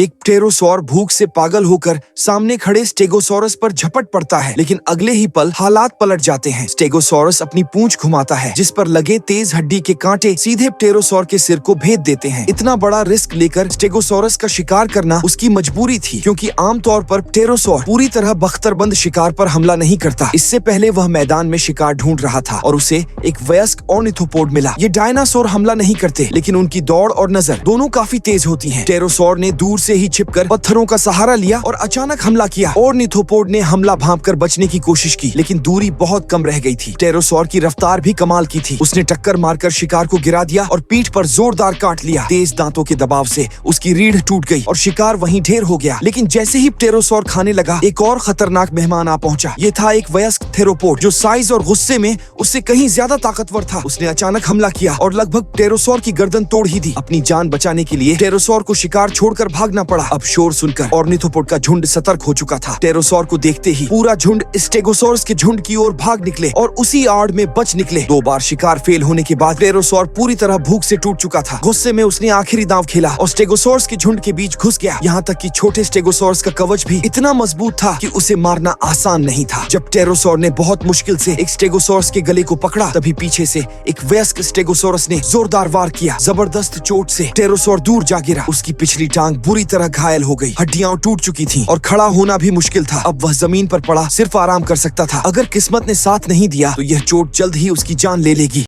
एक प्टेरोसॉर भूख से पागल होकर सामने खड़े स्टेगोसॉरस पर झपट पड़ता है, लेकिन अगले ही पल हालात पलट जाते हैं। स्टेगोसॉरस अपनी पूंछ घुमाता है, जिस पर लगे तेज हड्डी के कांटे सीधे प्टेरोसॉर के सिर को भेद देते हैं। इतना बड़ा रिस्क लेकर स्टेगोसॉरस का शिकार करना उसकी मजबूरी थी, क्योंकि आमतौर पर प्टेरोसॉर पूरी तरह बख्तरबंद शिकार पर हमला नहीं करता। इससे पहले वह मैदान में शिकार ढूंढ रहा था और उसे एक वयस्क ऑर्निथोपोड मिला। ये डायनासोर हमला नहीं करते, लेकिन उनकी दौड़ और नजर दोनों काफी तेज होती हैं। प्टेरोसॉर ने दूर से ही छिपकर पत्थरों का सहारा लिया और अचानक हमला किया। ऑर्निथोपोड ने हमला भांपकर बचने की कोशिश की, लेकिन दूरी बहुत कम रह गई थी। प्टेरोसॉर की रफ्तार भी कमाल की थी। उसने टक्कर मारकर शिकार को गिरा दिया और पीठ पर जोरदार काट लिया। तेज दांतों के दबाव से उसकी रीढ़ टूट गई और शिकार वहीं ढेर हो गया। लेकिन जैसे ही प्टेरोसॉर खाने लगा, एक और खतरनाक मेहमान आ पहुंचा। ये था एक वयस्क थेरोपोड, जो साइज और गुस्से में उससे कहीं ज्यादा ताकतवर था। उसने अचानक हमला किया और लगभग प्टेरोसॉर की गर्दन तोड़ ही दी। अपनी जान बचाने के लिए प्टेरोसॉर को शिकार छोड़कर भागना पड़ा। अब शोर सुनकर ऑर्निथोपोड का झुंड सतर्क हो चुका था। प्टेरोसॉर को देखते ही पूरा झुंड स्टेगोसॉरस के झुंड की ओर भाग निकले और उसी आड़ में बच निकले। 2 बार शिकार फेल होने के बाद प्टेरोसॉर पूरी तरह भूख से टूट चुका था। गुस्से में उसने आखिरी दांव खेला और स्टेगोसॉरस के झुंड के बीच घुस गया। यहाँ तक कि छोटे स्टेगोसॉरस का कवच भी इतना मजबूत था कि उसे मारना आसान नहीं था। जब प्टेरोसॉर ने बहुत मुश्किल से एक स्टेगोसॉरस के गले को पकड़ा, तभी पीछे से एक वयस्क स्टेगोसॉरस ने जोरदार वार किया। जबरदस्त चोट से प्टेरोसॉर दूर जा गिरा। उसकी पिछली टांग बुरी तरह घायल हो गई, हड्डियां टूट चुकी थीं और खड़ा होना भी मुश्किल था। अब वह जमीन पर पड़ा सिर्फ आराम कर सकता था। अगर किस्मत ने साथ नहीं दिया तो यह चोट जल्द ही उसकी जान ले लेगी।